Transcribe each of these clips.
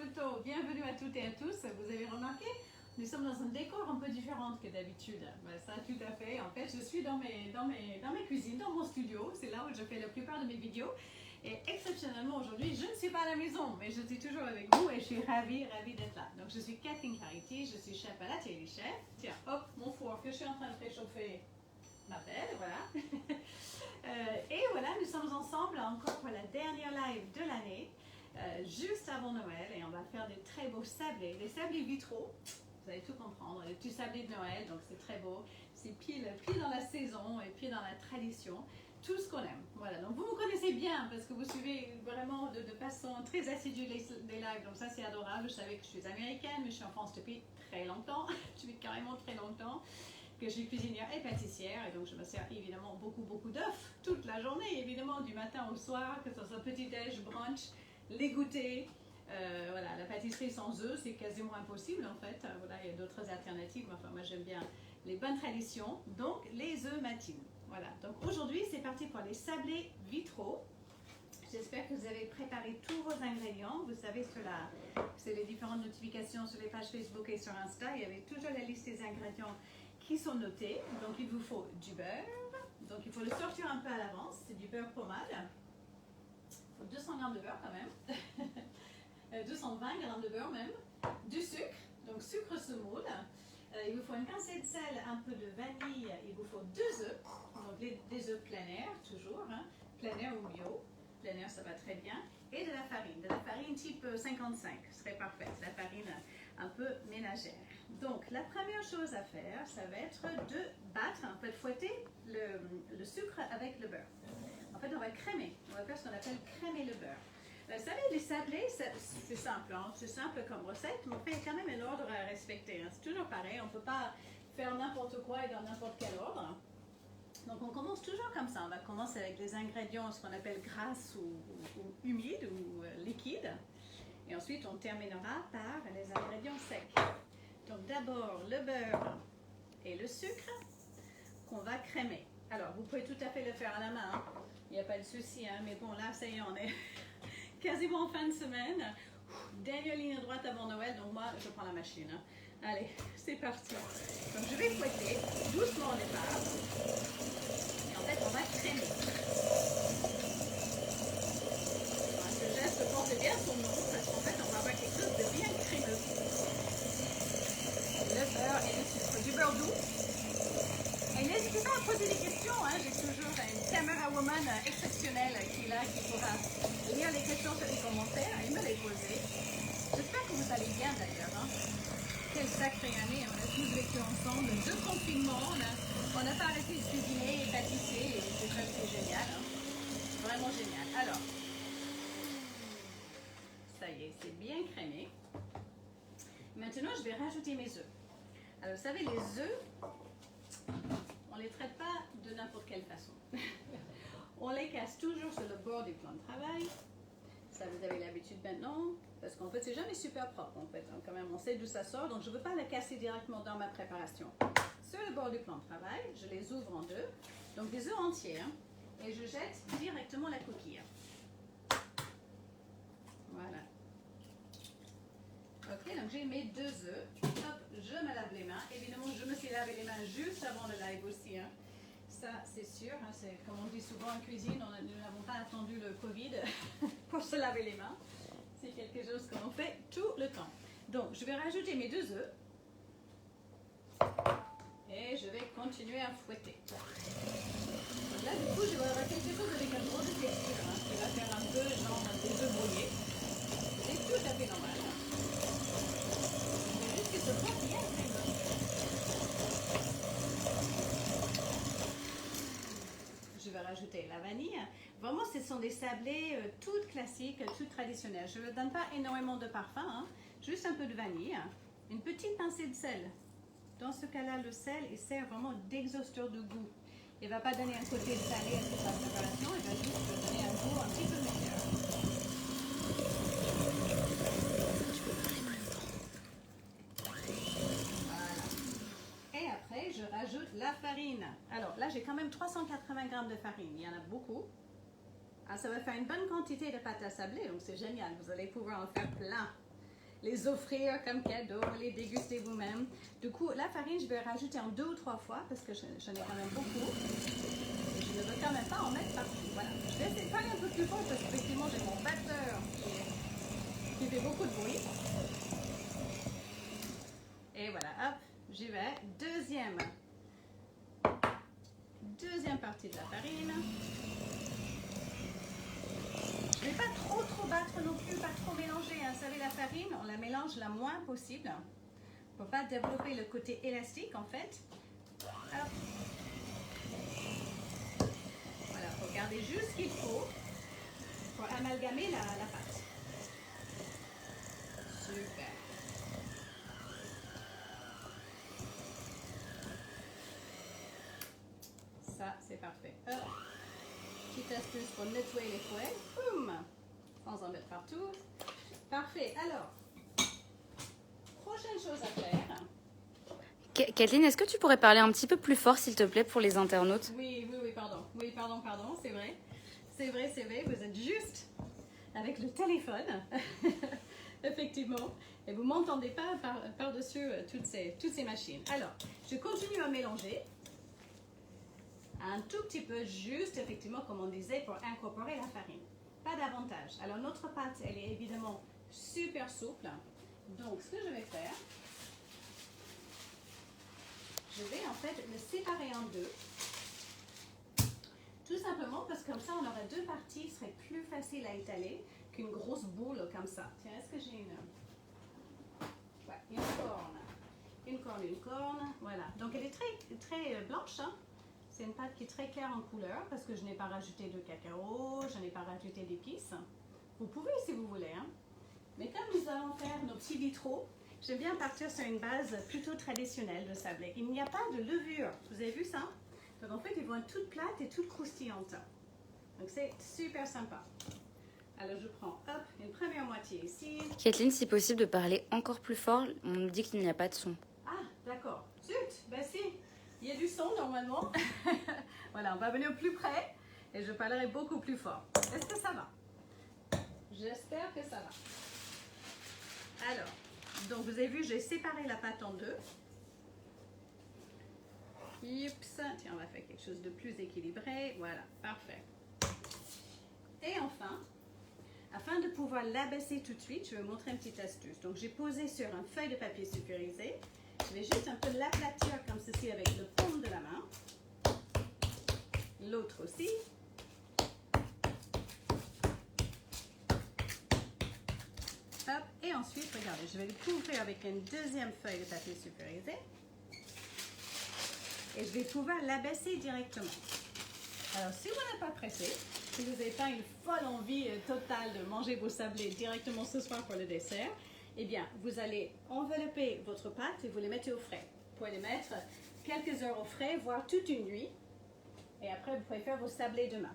photo. Bienvenue à toutes et à tous. Vous avez remarqué, nous sommes dans un décor un peu différent que d'habitude. Ben, ça, tout à fait. En fait, je suis dans mes cuisines, dans mon studio. C'est là où je fais la plupart de mes vidéos. Et exceptionnellement aujourd'hui, je ne suis pas à la maison, mais je suis toujours avec vous et je suis ravie d'être là. Donc, je suis Kathleen Carity, je suis chef à l'atelier chef. Tiens, hop, mon four que je suis en train de préchauffer m'appelle, voilà. Et voilà, nous sommes ensemble encore pour la dernière live de l'année, juste avant Noël, et on va faire des très beaux sablés, des sablés vitraux. Vous allez tout comprendre, les petits sablés de Noël, donc c'est très beau. C'est pied dans la saison et pied dans la tradition. Tout ce qu'on aime. Voilà, donc vous me connaissez bien parce que vous suivez vraiment de façon très assidue les lives, donc ça c'est adorable. Je savais que je suis américaine, mais je suis en France depuis très longtemps, depuis carrément très longtemps, que je suis cuisinière et pâtissière, et donc je me sers évidemment beaucoup d'œufs toute la journée, évidemment, du matin au soir, que ce soit petit-déj, brunch, les goûters. Voilà, la pâtisserie sans œufs, c'est quasiment impossible en fait. Voilà, il y a d'autres alternatives, mais enfin moi j'aime bien les bonnes traditions, donc les œufs matines. Voilà, donc aujourd'hui c'est parti pour les sablés vitraux. J'espère que vous avez préparé tous vos ingrédients. Vous savez, c'est les différentes notifications sur les pages Facebook et sur Insta. Il y avait toujours la liste des ingrédients qui sont notés. Donc il vous faut du beurre. Donc il faut le sortir un peu à l'avance. C'est du beurre pommade. Il faut 200 g de beurre quand même. 220 g de beurre même. Du sucre, donc sucre semoule. Il vous faut une pincée de sel, un peu de vanille. Il vous faut 2 œufs. Donc des œufs plein air toujours. Hein. Plein air ou bio. Plein air, ça va très bien. Et de la farine type 55, ce serait parfait. La farine un peu ménagère. Donc, la première chose à faire, ça va être de battre, en fait, fouetter le sucre avec le beurre. En fait, on va crémer. On va faire ce qu'on appelle crémer le beurre. Vous savez, les sablés, c'est simple. Hein? C'est simple comme recette, mais il y a quand même un ordre à respecter. Hein? C'est toujours pareil. On ne peut pas faire n'importe quoi et dans n'importe quel ordre. Donc on commence toujours comme ça, on va commencer avec les ingrédients, ce qu'on appelle grasses ou humides ou liquides. Et ensuite on terminera par les ingrédients secs. Donc d'abord le beurre et le sucre qu'on va crémer. Alors vous pouvez tout à fait le faire à la main, hein. Il n'y a pas de souci, hein. Mais bon là ça y est, on est quasiment en fin de semaine. Dernière ligne droite avant Noël, donc moi je prends la machine. Hein. Allez, c'est parti. Donc je vais fouetter doucement au départ. Et en fait, on va crémer. Alors, ce geste porte bien son nom parce qu'en fait, on va avoir quelque chose de bien crémeux. Le beurre et le sucre. Du beurre doux. Et n'hésitez pas à poser des questions. Hein. J'ai toujours une camera woman exceptionnelle qui est là, qui pourra lire les questions sur les commentaires et me les poser. J'espère que vous allez bien d'ailleurs. Hein. Quelle sacrée année, on a tous vécu ensemble, 2 confinements, on n'a pas arrêté de cuisiner et pâtisser, et c'est génial, hein. Vraiment génial. Alors, ça y est, c'est bien crémé. Maintenant, je vais rajouter mes œufs. Alors, vous savez, les œufs, on ne les traite pas de n'importe quelle façon. On les casse toujours sur le bord du plan de travail. Ça, vous avez l'habitude maintenant, parce qu'en fait, c'est jamais super propre, en fait. Donc, quand même, on sait d'où ça sort, donc je ne veux pas la casser directement dans ma préparation. Sur le bord du plan de travail, je les ouvre en deux, donc des œufs entiers, hein, et je jette directement la coquille. Voilà. Ok, donc j'ai mes 2 œufs. Hop, je me lave les mains. Évidemment, je me suis lavé les mains juste avant le live aussi, hein. Ça, c'est sûr, hein, c'est comme on dit souvent en cuisine, nous n'avons pas attendu le Covid pour se laver les mains. C'est quelque chose qu'on fait tout le temps. Donc, je vais rajouter mes 2 œufs et je vais continuer à fouetter. Donc là, du coup, je vais avoir quelque chose avec un gros de texture, hein, qui va faire un peu genre des œufs brouillés. C'est tout à fait normal. C'est juste que ce soit bien crémeux. Je vais rajouter la vanille. Vraiment, ce sont des sablés toutes classiques, toutes traditionnelles. Je ne donne pas énormément de parfum, hein. Juste un peu de vanille, une petite pincée de sel. Dans ce cas-là, le sel, il sert vraiment d'exhausteur de goût. Il ne va pas donner un côté salé à toute la préparation, il va juste donner un goût un petit peu meilleur. Voilà. Et après, je rajoute la farine. Alors là, j'ai quand même 380 g de farine. Il y en a beaucoup. Ah, ça va faire une bonne quantité de pâte à sabler, donc c'est génial. Vous allez pouvoir en faire plein. les offrir comme cadeau, les déguster vous-même. Du coup, la farine, je vais rajouter en 2 ou 3 fois parce que j'en ai quand même beaucoup. Et je ne veux quand même pas en mettre partout. Voilà. Je vais essayer de parler un peu plus fort parce qu'effectivement, j'ai mon batteur qui fait beaucoup de bruit. Et voilà, hop, j'y vais. Deuxième partie de la farine. Je ne vais pas trop battre non plus, pas trop mélanger. Hein. Vous savez, la farine, on la mélange le moins possible pour ne pas développer le côté élastique en fait. Hop. Voilà, il faut garder juste ce qu'il faut pour amalgamer la pâte. Super. Ça, c'est parfait. Hop. Petite astuce pour nettoyer les fouets. Boum! Sans en mettre partout. Parfait. Alors, prochaine chose à faire. Kathleen, est-ce que tu pourrais parler un petit peu plus fort, s'il te plaît, pour les internautes? Oui, pardon. Oui, pardon, c'est vrai. C'est vrai, vous êtes juste avec le téléphone. Effectivement. Et vous ne m'entendez pas par-dessus toutes ces machines. Alors, je continue à mélanger. Un tout petit peu juste, effectivement, comme on disait, pour incorporer la farine. Pas davantage. Alors, notre pâte, elle est évidemment super souple. Donc, ce que je vais faire, je vais en fait le séparer en 2. Tout simplement parce que comme ça, on aurait 2 parties, ce serait plus facile à étaler qu'une grosse boule comme ça. Tiens, est-ce que j'ai une corne? Une corne. Voilà. Donc, elle est très blanche, hein? C'est une pâte qui est très claire en couleur parce que je n'ai pas rajouté de cacao, je n'ai pas rajouté d'épices. Vous pouvez si vous voulez. Hein? Mais comme nous allons faire nos petits vitraux, j'aime bien partir sur une base plutôt traditionnelle de sablé. Il n'y a pas de levure. Vous avez vu ça? Donc en fait, ils vont être toutes plates et toutes croustillantes. Donc c'est super sympa. Alors je prends une première moitié ici. Kathleen, si possible de parler encore plus fort, on me dit qu'il n'y a pas de son. Ah, d'accord. Zut, ben si. Il y a du son normalement. Voilà, on va venir plus près et je parlerai beaucoup plus fort. Est-ce que ça va? J'espère que ça va. Alors, donc vous avez vu, j'ai séparé la pâte en 2. Oups, tiens, on va faire quelque chose de plus équilibré. Voilà, parfait. Et enfin, afin de pouvoir l'abaisser tout de suite, je vais vous montrer une petite astuce. Donc j'ai posé sur une feuille de papier sulfurisé. Je vais juste un peu l'aplatir comme ceci avec le paume de la main. L'autre aussi. Hop. Et ensuite, regardez, je vais le couvrir avec une deuxième feuille de papier sulfurisé. Et je vais pouvoir l'abaisser directement. Alors, si vous n'êtes pas pressé, si vous n'avez pas une folle envie totale de manger vos sablés directement ce soir pour le dessert, eh bien, vous allez envelopper votre pâte et vous les mettez au frais. Vous pouvez les mettre quelques heures au frais, voire toute une nuit. Et après, vous pouvez faire vos sablés demain.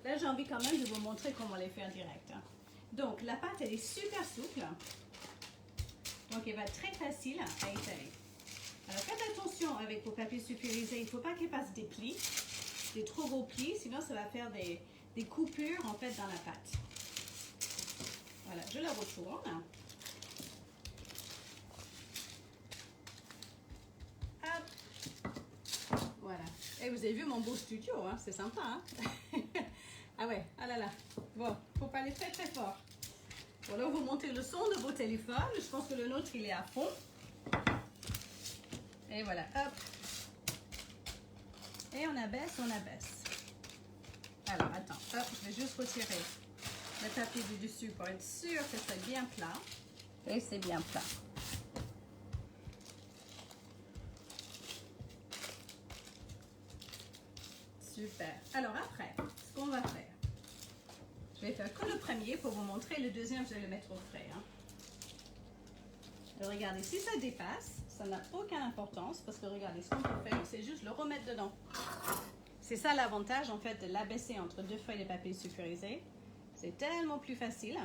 Là, j'ai envie quand même de vous montrer comment les faire direct. Donc, la pâte, elle est super souple. Donc, elle va être très facile à étaler. Alors, faites attention avec vos papiers sulfurisés. Il ne faut pas qu'ils fassent des plis, des trop gros plis. Sinon, ça va faire des coupures, en fait, dans la pâte. Voilà, je la retourne. Voilà. Et vous avez vu mon beau studio, hein? C'est sympa, hein? Ah ouais, ah là là. Bon, faut pas aller très très fort. Bon, là, vous montez le son de vos téléphones. Je pense que le nôtre, il est à fond. Et voilà, hop. Et on abaisse, on abaisse. Alors, attends, hop, je vais juste retirer le papier du dessus pour être sûr que c'est bien plat. Et c'est bien plat. Super. Alors après, ce qu'on va faire, je vais faire que le premier pour vous montrer. Le deuxième, je vais le mettre au frais. Hein. Alors, regardez, si ça dépasse, ça n'a aucune importance parce que regardez, ce qu'on peut faire, c'est juste le remettre dedans. C'est ça l'avantage en fait de l'abaisser entre 2 feuilles de papier sulfurisé. C'est tellement plus facile.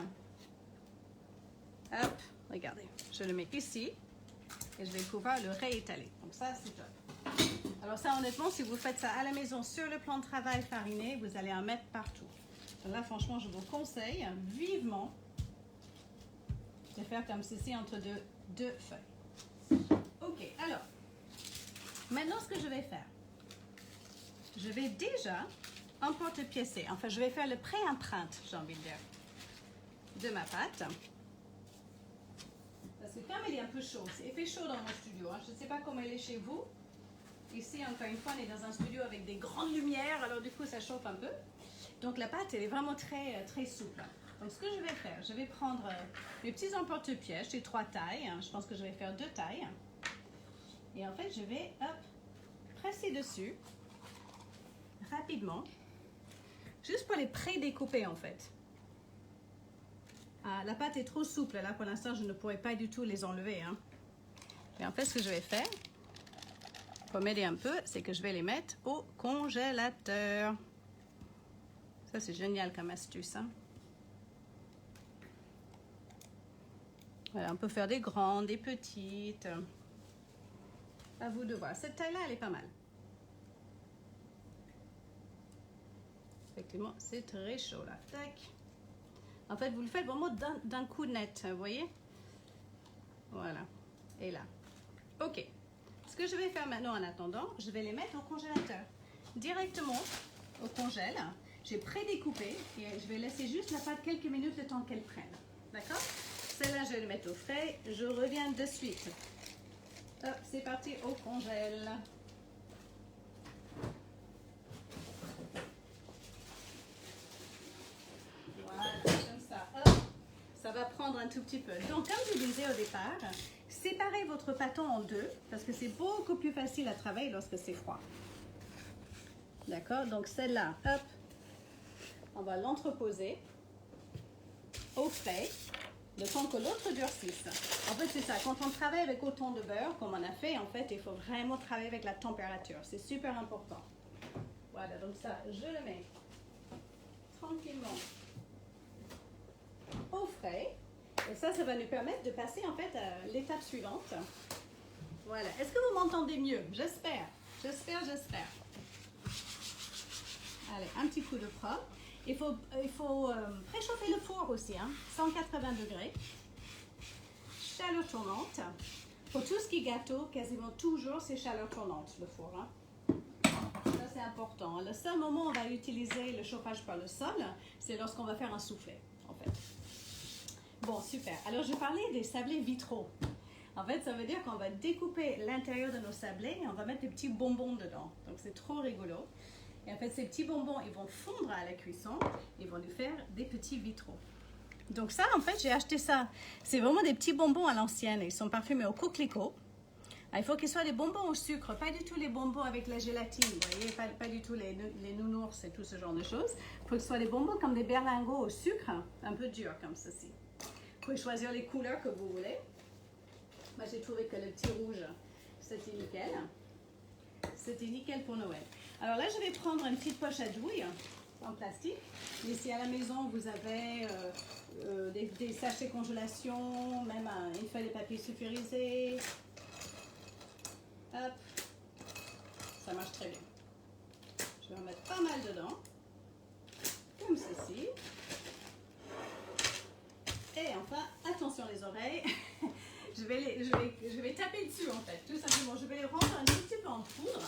Hop, regardez, je le mets ici et je vais pouvoir le réétaler. Donc ça, c'est top. Alors ça, honnêtement, si vous faites ça à la maison sur le plan de travail fariné, vous allez en mettre partout. Donc là, franchement, je vous conseille vivement de faire comme ceci entre deux feuilles. Ok, alors, maintenant ce que je vais faire, je vais déjà emporte-piécer. Enfin, je vais faire le pré-empreinte, j'ai envie de dire, de ma pâte. Parce que comme il est un peu chaud, il fait chaud dans mon studio. Hein. Je ne sais pas comment il est chez vous. Ici, encore une fois, on est dans un studio avec des grandes lumières, alors du coup, ça chauffe un peu. Donc la pâte, elle est vraiment très, très souple. Donc ce que je vais faire, je vais prendre mes petits emporte-pièces, j'ai 3 tailles. Je pense que je vais faire 2 tailles. Et en fait, je vais, hop, presser dessus, rapidement, juste pour les pré-découper en fait. Ah, la pâte est trop souple, là pour l'instant je ne pourrais pas du tout les enlever. Hein. Et en fait ce que je vais faire, pour m'aider un peu, c'est que je vais les mettre au congélateur. Ça c'est génial comme astuce. Hein. Voilà, on peut faire des grandes, des petites. À vous de voir. Cette taille-là, elle est pas mal. Effectivement, c'est très chaud là. Tac. En fait, vous le faites vraiment d'un coup net, vous voyez? Voilà. Et là. Ok. Ce que je vais faire maintenant en attendant, je vais les mettre au congélateur. Directement au congèle. J'ai pré-découpé et je vais laisser juste la pâte quelques minutes le temps qu'elle prenne. D'accord? Celle-là, je vais le mettre au frais. Je reviens de suite. Hop, c'est parti au congèle. Voilà, comme ça. Hop, ça va prendre un tout petit peu. Donc, comme je disais au départ, séparez votre pâton en deux parce que c'est beaucoup plus facile à travailler lorsque c'est froid. D'accord? Donc, celle-là, hop, on va l'entreposer au frais. Le temps que l'autre durcisse. En fait, c'est ça. Quand on travaille avec autant de beurre, comme on a fait, en fait, il faut vraiment travailler avec la température. C'est super important. Voilà, donc ça, je le mets tranquillement au frais. Et ça va nous permettre de passer, en fait, à l'étape suivante. Voilà. Est-ce que vous m'entendez mieux? J'espère. J'espère. Allez, un petit coup de propre. Il faut préchauffer le four aussi, hein, 180 degrés. Chaleur tournante. Pour tout ce qui est gâteau, quasiment toujours, c'est chaleur tournante, le four. Hein. Ça, c'est important. Le seul moment où on va utiliser le chauffage par le sol, c'est lorsqu'on va faire un soufflet, en fait. Bon, super. Alors, je parlais des sablés vitraux. En fait, ça veut dire qu'on va découper l'intérieur de nos sablés et on va mettre des petits bonbons dedans. Donc, c'est trop rigolo. Et en fait, ces petits bonbons, ils vont fondre à la cuisson. Ils vont nous faire des petits vitraux. Donc ça, en fait, j'ai acheté ça. C'est vraiment des petits bonbons à l'ancienne. Ils sont parfumés au coquelicot. Il faut qu'ils soient des bonbons au sucre, pas du tout les bonbons avec la gélatine. Vous voyez, pas du tout les nounours et tout ce genre de choses. Il faut que ce soit des bonbons comme des berlingots au sucre, un peu durs comme ceci. Vous pouvez choisir les couleurs que vous voulez. Moi, j'ai trouvé que le petit rouge, c'était nickel. C'était nickel pour Noël. Alors là, je vais prendre une petite poche à douille en plastique. Mais si à la maison, vous avez des sachets congélation, même une feuille de papier sulfurisé, hop, ça marche très bien. Je vais en mettre pas mal dedans, comme ceci. Et enfin, attention les oreilles. je vais taper dessus en fait, tout simplement. Je vais les rendre un petit peu en poudre.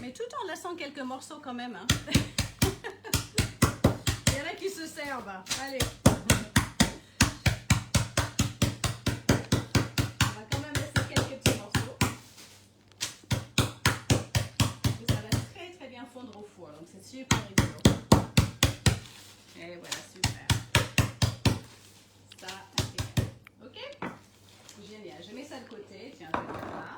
Mais tout en laissant quelques morceaux quand même. Hein. Il y en a qui se servent. Allez. On va quand même laisser quelques petits morceaux. Et ça va très très bien fondre au four. Donc c'est super rigolo. Et voilà, super. Ça, impeccable. Ok? Génial. Je mets ça de côté. Tiens, je vais le faire là.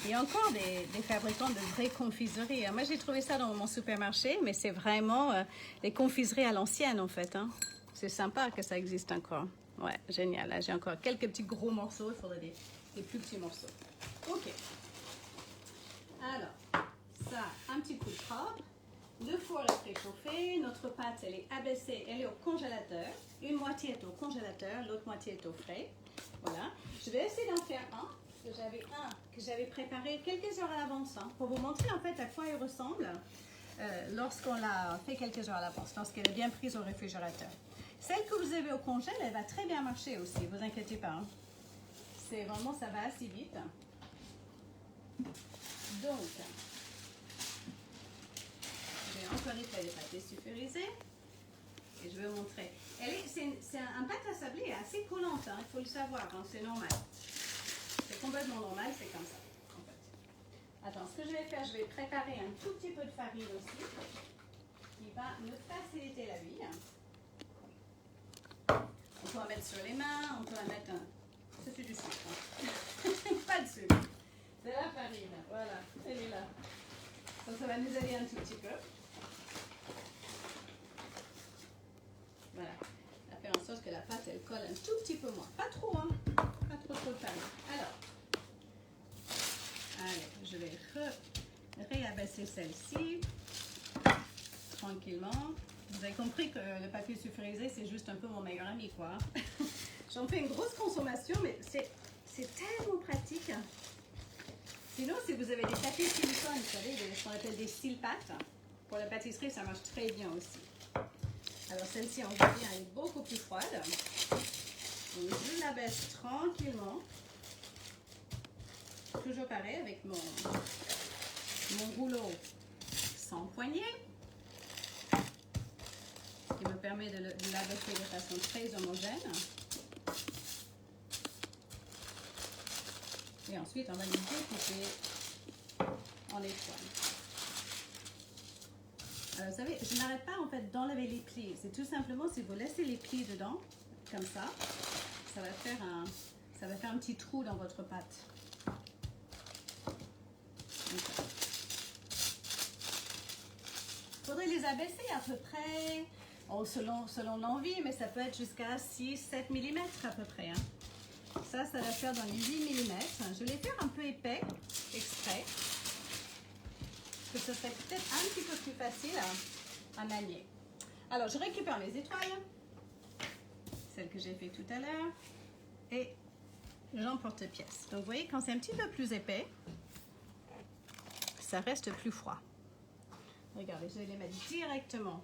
Il y a encore des fabricants de vraies confiseries. Moi, j'ai trouvé ça dans mon supermarché, mais c'est vraiment les confiseries à l'ancienne, en fait. Hein. C'est sympa que ça existe encore. Ouais, génial. Là, j'ai encore quelques petits gros morceaux. Il faudrait des plus petits morceaux. OK. Alors, ça, un petit coup de propre. Le four est préchauffé. Notre pâte, elle est abaissée. Elle est au congélateur. Une moitié est au congélateur. L'autre moitié est au frais. Voilà. Je vais essayer d'en faire un. Que j'avais préparé quelques heures à l'avance hein, pour vous montrer en fait à quoi il ressemble. lorsqu'on l'a fait quelques heures à l'avance, lorsqu'elle est bien prise au réfrigérateur. Celle que vous avez au congèle, elle va très bien marcher aussi, vous inquiétez pas. Hein. C'est vraiment, ça va assez vite. Donc, je vais encore nettoyer les pâtés sulfurisés. Et je vais vous montrer. C'est un pâte à sablé assez collante, hein, il faut le savoir, hein, c'est normal. C'est complètement normal, c'est comme ça. En fait. Attends, ce que je vais faire, je vais préparer un tout petit peu de farine aussi, qui va me faciliter la vie. On peut en mettre sur les mains, on peut en mettre un... Ça c'est du sucre. Hein. Pas de sucre. C'est la farine, voilà, elle est là. Donc ça va nous aider un tout petit peu. Voilà, à faire en sorte que la pâte elle colle un tout petit peu moins. Pas trop, hein. Pas trop de farine. Alors, allez, je vais réabaisser celle-ci tranquillement. Vous avez compris que le papier sulfurisé c'est juste un peu mon meilleur ami, quoi. J'en fais une grosse consommation, mais c'est tellement pratique. Sinon, si vous avez des papiers silicone, vous savez, ce qu'on appelle des style pâtes, pour la pâtisserie, ça marche très bien aussi. Alors celle-ci, on voit bien, elle est beaucoup plus froide. Donc je la baisse tranquillement. Toujours pareil avec mon rouleau sans poignée. Qui me permet de l'abaisser de façon très homogène. Et ensuite, on va le découper en étoiles. Alors, vous savez, je n'arrête pas en fait d'enlever les plis. C'est tout simplement si vous laissez les plis dedans, comme ça, ça va faire un petit trou dans votre pâte. Il faudrait les abaisser à peu près, selon l'envie, mais ça peut être jusqu'à 6-7 mm à peu près. Hein. Ça va faire dans les 8 mm. Je vais les faire un peu épais, exprès. Que ce serait peut-être un petit peu plus facile à manier. Alors, je récupère mes étoiles, celles que j'ai fait tout à l'heure, et j'emporte pièce. Donc, vous voyez, quand c'est un petit peu plus épais, ça reste plus froid. Regardez, je vais les mettre directement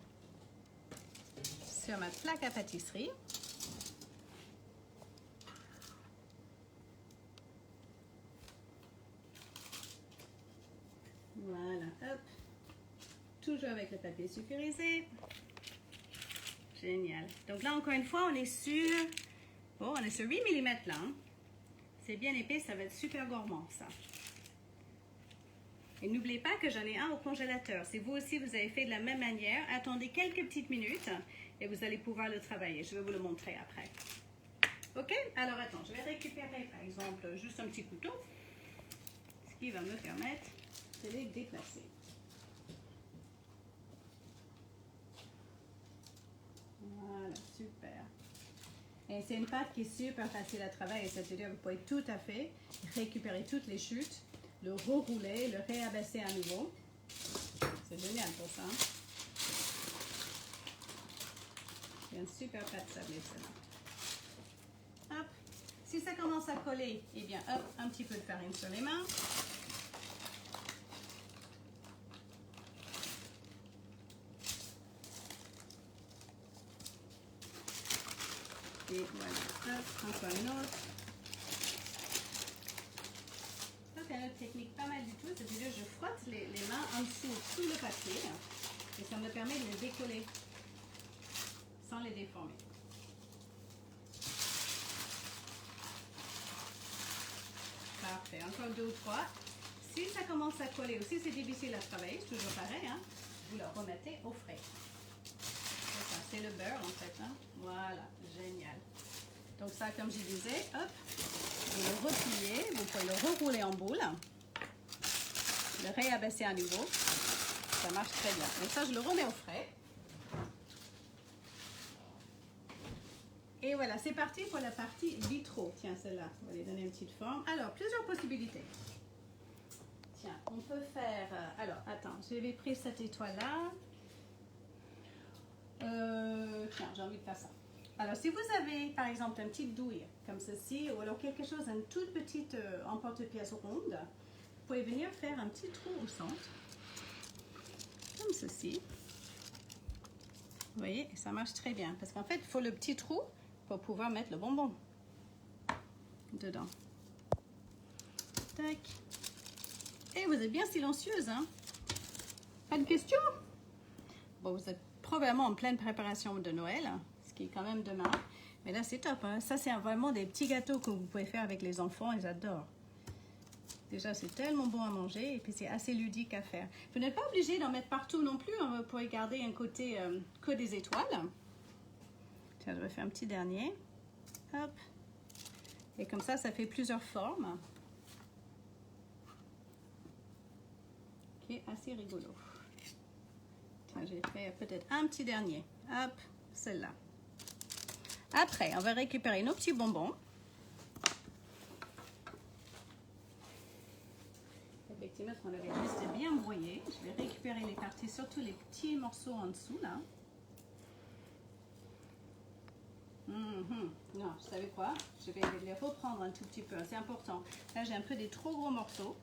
sur ma plaque à pâtisserie. Voilà, hop. Toujours avec le papier sulfurisé. Génial. Donc là, encore une fois, on est sur 8 mm là. Hein. C'est bien épais, ça va être super gourmand, ça. Et n'oubliez pas que j'en ai un au congélateur. Si vous aussi, vous avez fait de la même manière, attendez quelques petites minutes et vous allez pouvoir le travailler. Je vais vous le montrer après. Ok? Alors, attends, je vais récupérer, par exemple, juste un petit couteau. Ce qui va me permettre de les déplacer. Voilà, super. Et c'est une pâte qui est super facile à travailler, c'est-à-dire que vous pouvez tout à fait récupérer toutes les chutes, le rerouler, le réabaisser à nouveau. C'est génial pour ça. C'est une super pâte sablée, celle-là. Hop. Si ça commence à coller, eh bien, hop, un petit peu de farine sur les mains. Et voilà, hop, encore une autre. Ça, c'est une autre technique pas mal du tout. C'est-à-dire que je frotte les mains en dessous, sous le papier. Et ça me permet de les décoller sans les déformer. Parfait. Encore 2 ou 3. Si ça commence à coller ou si c'est difficile à travailler, c'est toujours pareil, hein, vous le remettez au frais. C'est le beurre en fait. Hein. Voilà, génial. Donc ça, comme je disais, hop, vous le repliez, vous pouvez le rerouler en boule, le réabaisser à nouveau. Ça marche très bien. Donc ça, je le remets au frais. Et voilà, c'est parti pour la partie vitraux. Tiens, celle-là, on va lui donner une petite forme. Alors, plusieurs possibilités. Tiens, on peut faire... alors, attends, j'avais pris cette étoile-là. Tiens, j'ai envie de faire ça. Alors, si vous avez, par exemple, une petite douille, comme ceci, ou alors quelque chose, une toute petite emporte-pièce ronde, vous pouvez venir faire un petit trou au centre. comme ceci. Vous voyez, ça marche très bien. Parce qu'en fait, il faut le petit trou pour pouvoir mettre le bonbon dedans. Tac. Et vous êtes bien silencieuse, hein? Pas de questions? Bon, vous êtes probablement en pleine préparation de Noël, ce qui est quand même demain. Mais là, c'est top, hein? Ça, c'est vraiment des petits gâteaux que vous pouvez faire avec les enfants. Ils adorent. Déjà, c'est tellement bon à manger et puis c'est assez ludique à faire. Vous n'êtes pas obligé d'en mettre partout non plus. Hein. Vous pourrez garder un côté que des étoiles. Tiens, je vais faire un petit dernier. Hop. Et comme ça fait plusieurs formes. Qui est assez rigolo. Tiens, j'ai fait peut-être un petit dernier. Hop, celle-là. Après, on va récupérer nos petits bonbons. Effectivement, on avait juste bien broyé. Je vais récupérer les parties, surtout les petits morceaux en dessous, là. Non, vous savez quoi? Je vais les reprendre un tout petit peu, c'est important. Là, j'ai un peu des trop gros morceaux.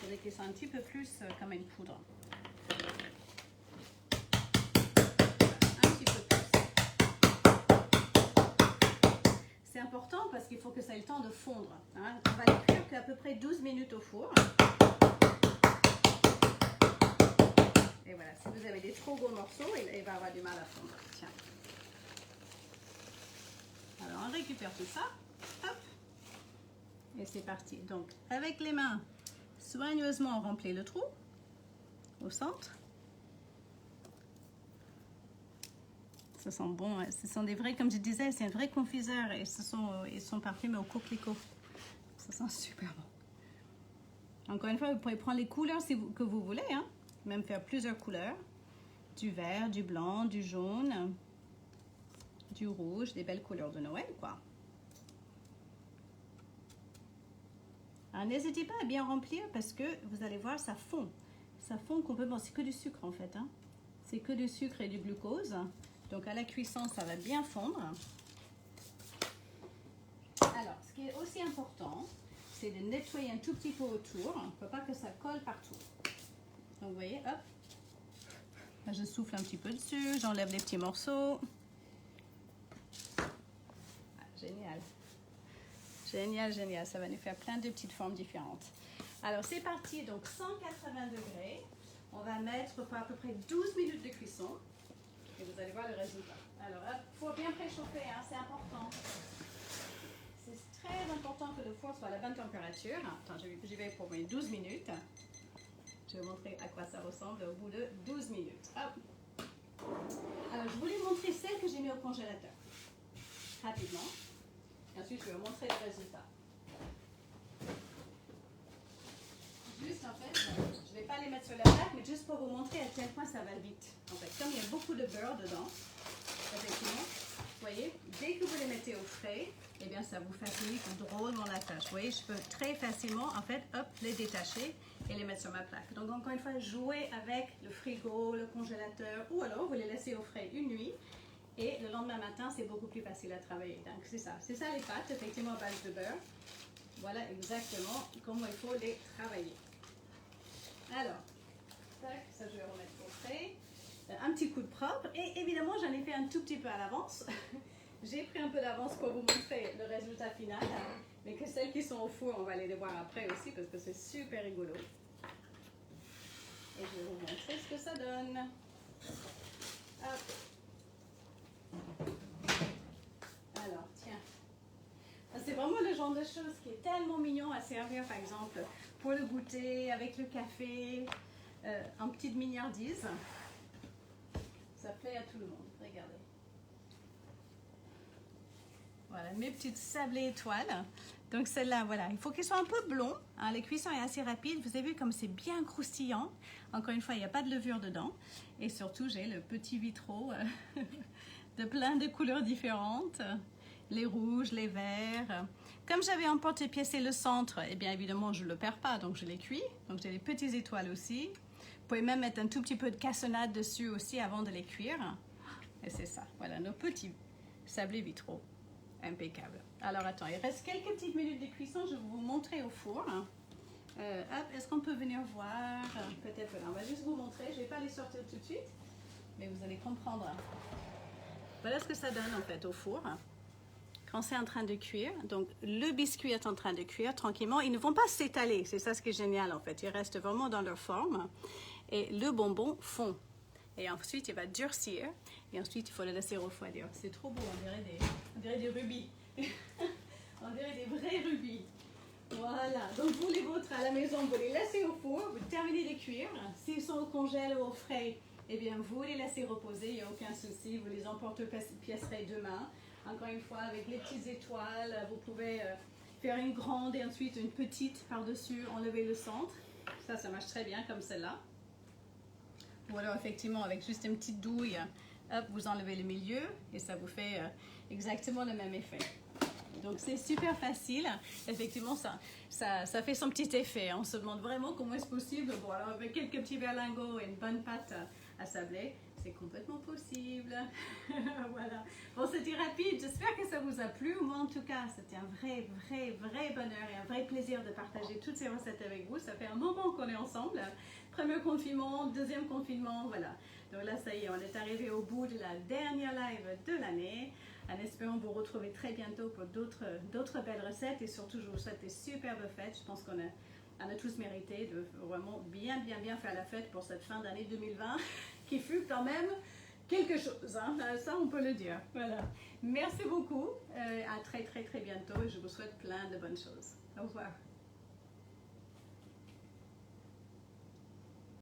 Je vais qu'ils soient un petit peu plus comme une poudre. Un petit peu plus. C'est important parce qu'il faut que ça ait le temps de fondre. Hein. On va les cuire qu'à peu près 12 minutes au four. Et voilà, si vous avez des trop gros morceaux, il va avoir du mal à fondre. Tiens. Alors, on récupère tout ça. Hop. Et c'est parti. Donc, avec les mains, soigneusement, on remplit le trou au centre. Ça sent bon. Hein. Ce sont des vrais, comme je disais, c'est un vrai confiseur. Et ils sont parfumés au coquelicot. Ça sent super bon. Encore une fois, vous pouvez prendre les couleurs que vous voulez. Hein. Même faire plusieurs couleurs. Du vert, du blanc, du jaune, du rouge. Des belles couleurs de Noël, quoi. Alors, n'hésitez pas à bien remplir parce que vous allez voir, ça fond. Ça fond complètement. C'est que du sucre, en fait. Hein. C'est que du sucre et du glucose. Donc, à la cuisson, ça va bien fondre. Alors, ce qui est aussi important, c'est de nettoyer un tout petit peu autour. Il ne faut pas que ça colle partout. Donc, vous voyez, hop. Là, je souffle un petit peu dessus. J'enlève les petits morceaux. Ah, génial. Génial, génial. Ça va nous faire plein de petites formes différentes. Alors, c'est parti. Donc, 180 degrés. On va mettre pour à peu près 12 minutes de cuisson. Et vous allez voir le résultat. Alors, il faut bien préchauffer, hein, c'est important. C'est très important que le four soit à la bonne température. Attends, j'y vais pour mes 12 minutes. Je vais vous montrer à quoi ça ressemble au bout de 12 minutes. Hop. Alors, je voulais vous montrer celle que j'ai mis au congélateur. Rapidement. Et ensuite, je vais vous montrer le résultat. Juste, en fait, je ne vais pas les mettre sur la plaque, mais juste pour vous montrer à quel point ça va vite. En fait, comme il y a beaucoup de beurre dedans, effectivement, vous voyez, dès que vous les mettez au frais, eh bien, ça vous facilite drôlement la tâche. Vous voyez, je peux très facilement, en fait, hop, les détacher et les mettre sur ma plaque. Donc, encore une fois, jouez avec le frigo, le congélateur, ou alors vous les laissez au frais une nuit. Et le lendemain matin, c'est beaucoup plus facile à travailler. Donc, c'est ça. C'est ça les pâtes, effectivement, à base de beurre. Voilà exactement comment il faut les travailler. Alors, tac, ça je vais remettre au frais. Un petit coup de propre. Et évidemment, j'en ai fait un tout petit peu à l'avance. J'ai pris un peu d'avance pour vous montrer le résultat final. Mais que celles qui sont au four, on va les voir après aussi parce que c'est super rigolo. Et je vais vous montrer ce que ça donne. Hop. Alors, tiens. C'est vraiment le genre de choses qui est tellement mignon à servir, par exemple, pour le goûter, avec le café, en petite mignardise. Ça plaît à tout le monde. Regardez. Voilà, mes petites sablées étoiles. Donc celle-là, voilà, il faut qu'elles soient un peu blondes. Hein, la cuisson est assez rapide. Vous avez vu comme c'est bien croustillant. Encore une fois, il n'y a pas de levure dedans. Et surtout, j'ai le petit vitraux de plein de couleurs différentes. Les rouges, les verts. Comme j'avais emporté-piècé le centre, eh bien évidemment, je ne le perds pas, donc je les cuis. Donc j'ai les petites étoiles aussi. Vous pouvez même mettre un tout petit peu de cassonade dessus aussi avant de les cuire. Et c'est ça. Voilà, nos petits sablés vitraux. Impeccable. Alors attends, il reste quelques petites minutes de cuisson. Je vais vous montrer au four. Hop, est-ce qu'on peut venir voir? Peut-être, voilà, on va juste vous montrer. Je ne vais pas les sortir tout de suite, mais vous allez comprendre. Voilà ce que ça donne en fait au four. Quand c'est en train de cuire, donc le biscuit est en train de cuire tranquillement. Ils ne vont pas s'étaler, c'est ça ce qui est génial en fait. Ils restent vraiment dans leur forme et le bonbon fond. Et ensuite, il va durcir et ensuite, il faut le laisser refroidir. C'est trop beau, on dirait des rubis. On dirait des vrais rubis. Voilà, donc vous les vôtres à la maison, vous les laissez au four, vous terminez de cuire. S'ils sont au congèle ou au frais, eh bien vous les laissez reposer, il n'y a aucun souci, vous les emporte-piècerez demain. Encore une fois, avec les petites étoiles, vous pouvez faire une grande et ensuite une petite par-dessus, enlever le centre. Ça marche très bien comme celle-là. Ou alors effectivement, avec juste une petite douille, hop, vous enlevez le milieu et ça vous fait exactement le même effet. Donc c'est super facile. Effectivement, ça fait son petit effet. On se demande vraiment comment est-ce possible. Bon, alors avec quelques petits berlingots et une bonne pâte à sabler, c'est complètement possible. Voilà. Bon, c'était rapide. J'espère que ça vous a plu. Moi, en tout cas, c'était un vrai bonheur et un vrai plaisir de partager toutes ces recettes avec vous. Ça fait un moment qu'on est ensemble. Premier confinement, deuxième confinement, voilà. Donc là, ça y est, on est arrivé au bout de la dernière live de l'année. En espérant vous retrouver très bientôt pour d'autres belles recettes. Et surtout, je vous souhaite des superbes fêtes. Je pense qu'on a tous mérité de vraiment bien faire la fête pour cette fin d'année 2020 qui fut quand même quelque chose. Hein. Ça, on peut le dire. Voilà. Merci beaucoup. À très bientôt et je vous souhaite plein de bonnes choses. Au revoir.